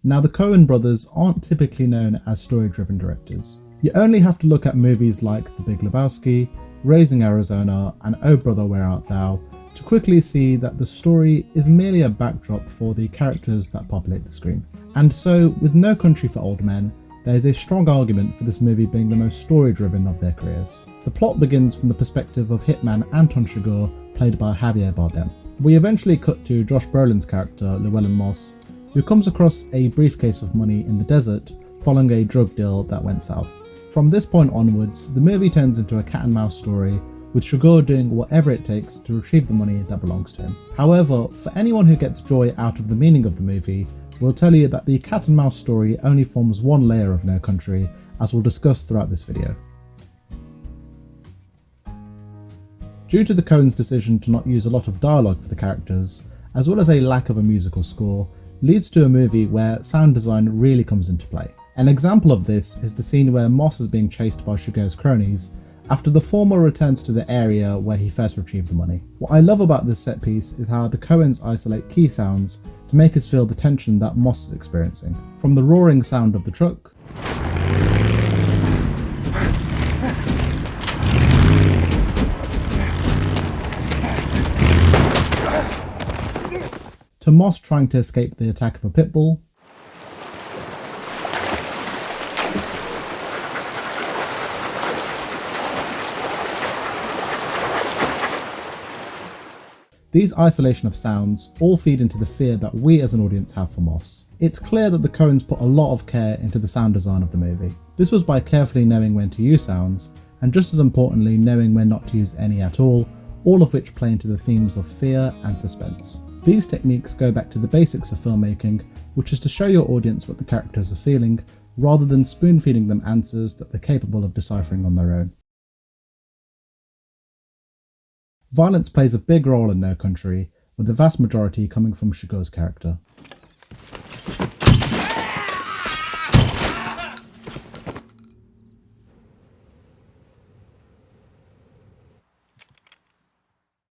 Now, the Coen brothers aren't typically known as story-driven directors. You only have to look at movies like The Big Lebowski, Raising Arizona, and Oh Brother Where Art Thou to quickly see that the story is merely a backdrop for the characters that populate the screen. And so, with No Country for Old Men, there is a strong argument for this movie being the most story-driven of their careers. The plot begins from the perspective of hitman Anton Chigurh, played by Javier Bardem. We eventually cut to Josh Brolin's character, Llewellyn Moss, who comes across a briefcase of money in the desert following a drug deal that went south. From this point onwards, the movie turns into a cat and mouse story, with Chigurh doing whatever it takes to retrieve the money that belongs to him. However, for anyone who gets joy out of the meaning of the movie, we'll tell you that the cat and mouse story only forms one layer of No Country, as we'll discuss throughout this video. Due to the Coen's decision to not use a lot of dialogue for the characters, as well as a lack of a musical score, leads to a movie where sound design really comes into play. An example of this is the scene where Moss is being chased by Chigurh's cronies after the former returns to the area where he first retrieved the money. What I love about this set piece is how the Coens isolate key sounds to make us feel the tension that Moss is experiencing. From the roaring sound of the truck, to Moss trying to escape the attack of a pit bull, these isolation of sounds all feed into the fear that we as an audience have for Moss. It's clear that the Coens put a lot of care into the sound design of the movie. This was by carefully knowing when to use sounds, and just as importantly knowing when not to use any at all of which play into the themes of fear and suspense. These techniques go back to the basics of filmmaking, which is to show your audience what the characters are feeling, rather than spoon-feeding them answers that they're capable of deciphering on their own. Violence plays a big role in No Country, with the vast majority coming from Chigurh's character.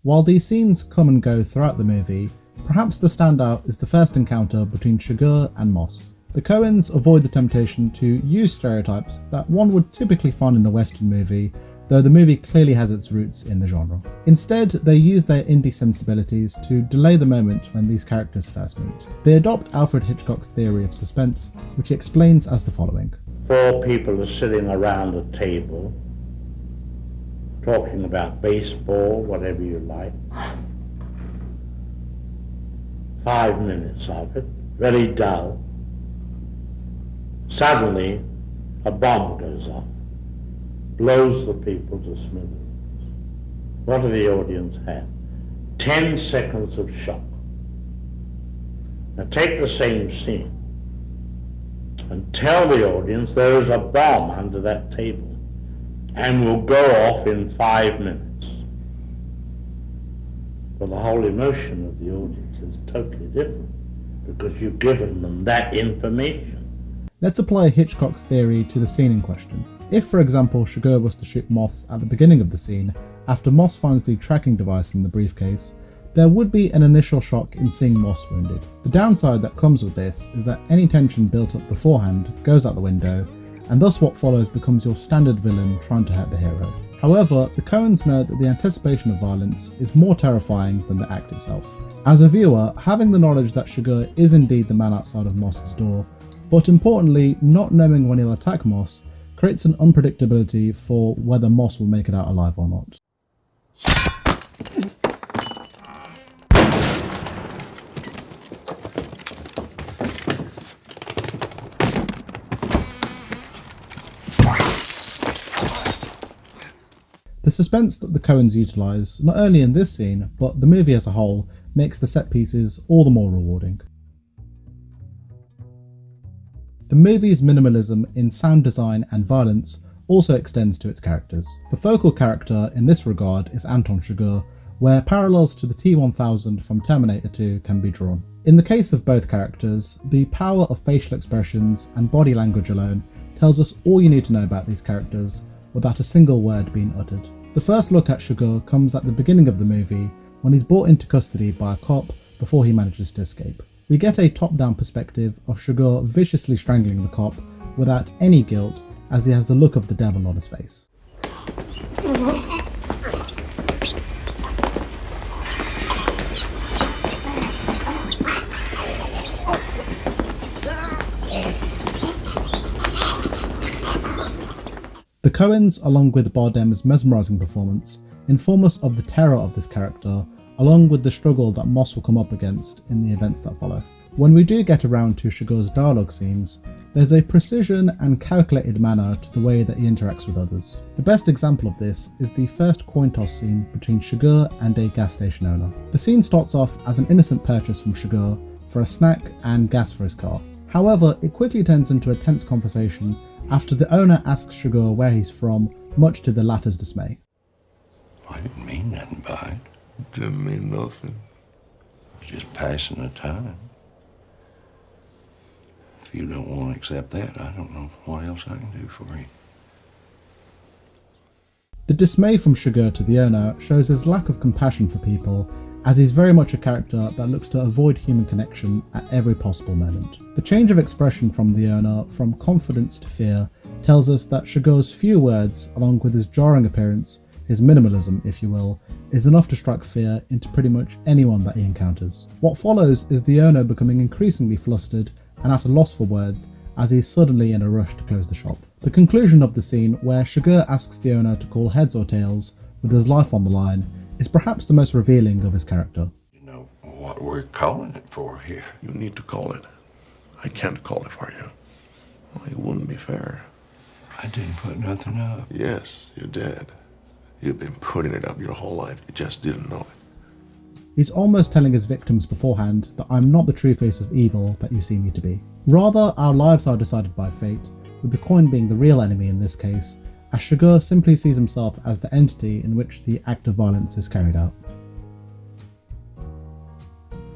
While these scenes come and go throughout the movie, perhaps the standout is the first encounter between Chigurh and Moss. The Coens avoid the temptation to use stereotypes that one would typically find in a Western movie, though the movie clearly has its roots in the genre. Instead, they use their indie sensibilities to delay the moment when these characters first meet. They adopt Alfred Hitchcock's theory of suspense, which he explains as the following. 4 people are sitting around a table, talking about baseball, whatever you like. 5 minutes of it, very dull. Suddenly, a bomb goes off, blows the people to smithereens. What do the audience have? 10 seconds of shock. Now take the same scene and tell the audience there is a bomb under that table and will go off in 5 minutes. Well, the whole emotion of the audience is totally different because you've given them that information. Let's apply Hitchcock's theory to the scene in question. If, for example, Chigurh was to shoot Moss at the beginning of the scene, after Moss finds the tracking device in the briefcase, there would be an initial shock in seeing Moss wounded. The downside that comes with this is that any tension built up beforehand goes out the window, and thus what follows becomes your standard villain trying to hurt the hero. However, the Coens know that the anticipation of violence is more terrifying than the act itself. As a viewer, having the knowledge that Chigurh is indeed the man outside of Moss's door, but importantly, not knowing when he'll attack Moss, creates an unpredictability for whether Moss will make it out alive or not. The suspense that the Coens utilise, not only in this scene, but the movie as a whole, makes the set pieces all the more rewarding. The movie's minimalism in sound design and violence also extends to its characters. The focal character in this regard is Anton Chigurh, where parallels to the T-1000 from Terminator 2 can be drawn. In the case of both characters, the power of facial expressions and body language alone tells us all you need to know about these characters without a single word being uttered. The first look at Chigurh comes at the beginning of the movie when he's brought into custody by a cop before he manages to escape. We get a top-down perspective of Chigurh viciously strangling the cop without any guilt, as he has the look of the devil on his face. The Coens, along with Bardem's mesmerising performance, inform us of the terror of this character, along with the struggle that Moss will come up against in the events that follow. When we do get around to Chigurh's dialogue scenes, there's a precision and calculated manner to the way that he interacts with others. The best example of this is the first coin toss scene between Chigurh and a gas station owner. The scene starts off as an innocent purchase from Chigurh for a snack and gas for his car. However, it quickly turns into a tense conversation after the owner asks Chigurh where he's from, much to the latter's dismay. I didn't mean nothing by it. It didn't mean nothing. It's just passing the time. If you don't want to accept that, I don't know what else I can do for you. The dismay from Chigurh to the owner shows his lack of compassion for people, as he's very much a character that looks to avoid human connection at every possible moment. The change of expression from the owner, from confidence to fear, tells us that Chigurh's few words, along with his jarring appearance, his minimalism, if you will, is enough to strike fear into pretty much anyone that he encounters. What follows is the owner becoming increasingly flustered and at a loss for words as he's suddenly in a rush to close the shop. The conclusion of the scene, where Chigurh asks the owner to call heads or tails with his life on the line, is perhaps the most revealing of his character. You know what we're calling it for here? You need to call it. I can't call it for you. Well, it wouldn't be fair. I didn't put nothing up. Yes, you did. You've been putting it up your whole life. You just didn't know it. He's almost telling his victims beforehand that I'm not the true face of evil that you see me to be. Rather, our lives are decided by fate, with the coin being the real enemy in this case, as Chigurh simply sees himself as the entity in which the act of violence is carried out.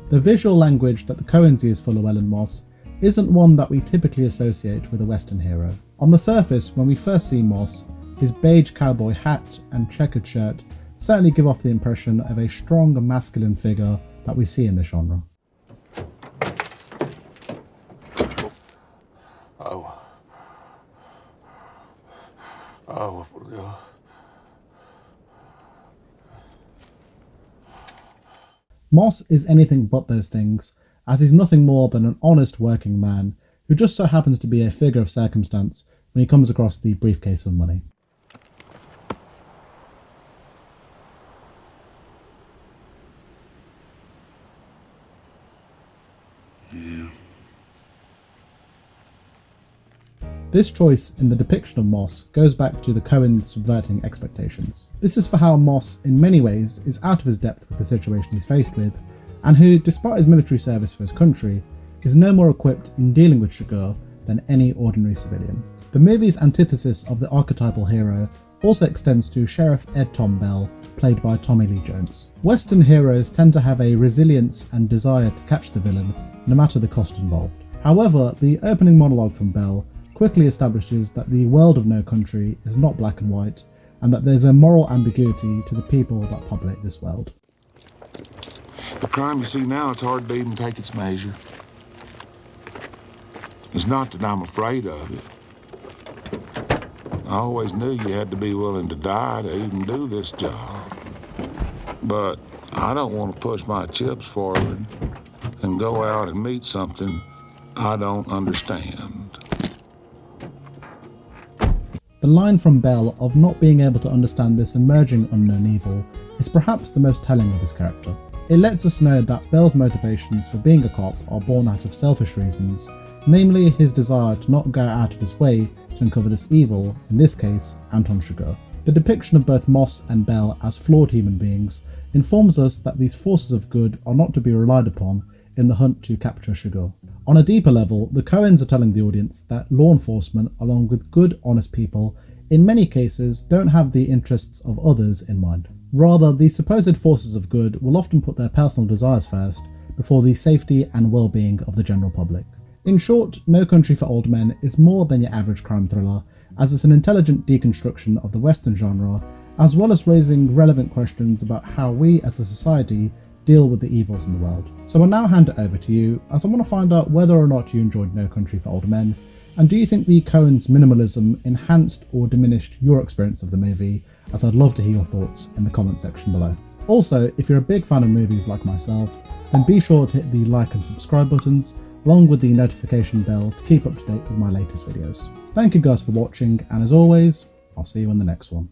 The visual language that the Coens use for Llewellyn Moss isn't one that we typically associate with a Western hero. On the surface, when we first see Moss, his beige cowboy hat and checkered shirt certainly give off the impression of a strong masculine figure that we see in the genre. Moss is anything but those things, as he's nothing more than an honest working man who just so happens to be a figure of circumstance when he comes across the briefcase of money. Yeah. This choice in the depiction of Moss goes back to the Coen subverting expectations. This is for how Moss, in many ways, is out of his depth with the situation he's faced with, and who, despite his military service for his country, is no more equipped in dealing with Chigurh than any ordinary civilian. The movie's antithesis of the archetypal hero also extends to Sheriff Ed Tom Bell, played by Tommy Lee Jones. Western heroes tend to have a resilience and desire to catch the villain, no matter the cost involved. However, the opening monologue from Bell quickly establishes that the world of No Country is not black and white, and that there's a moral ambiguity to the people that populate this world. The crime you see now, it's hard to even take its measure. It's not that I'm afraid of it. I always knew you had to be willing to die to even do this job. But I don't want to push my chips forward and go out and meet something I don't understand. The line from Bell of not being able to understand this emerging unknown evil is perhaps the most telling of his character. It lets us know that Bell's motivations for being a cop are born out of selfish reasons, namely his desire to not go out of his way to uncover this evil, in this case, Anton Chigurh. The depiction of both Moss and Bell as flawed human beings informs us that these forces of good are not to be relied upon in the hunt to capture Chigurh. On a deeper level, the Coens are telling the audience that law enforcement, along with good, honest people, in many cases don't have the interests of others in mind. Rather, the supposed forces of good will often put their personal desires first, before the safety and well-being of the general public. In short, No Country for Old Men is more than your average crime thriller, as it's an intelligent deconstruction of the Western genre, as well as raising relevant questions about how we as a society deal with the evils in the world. So I'll now hand it over to you, as I want to find out whether or not you enjoyed No Country for Old Men, and do you think the Coen's minimalism enhanced or diminished your experience of the movie, as I'd love to hear your thoughts in the comment section below. Also, if you're a big fan of movies like myself, then be sure to hit the like and subscribe buttons, along with the notification bell to keep up to date with my latest videos. Thank you guys for watching, and as always, I'll see you in the next one.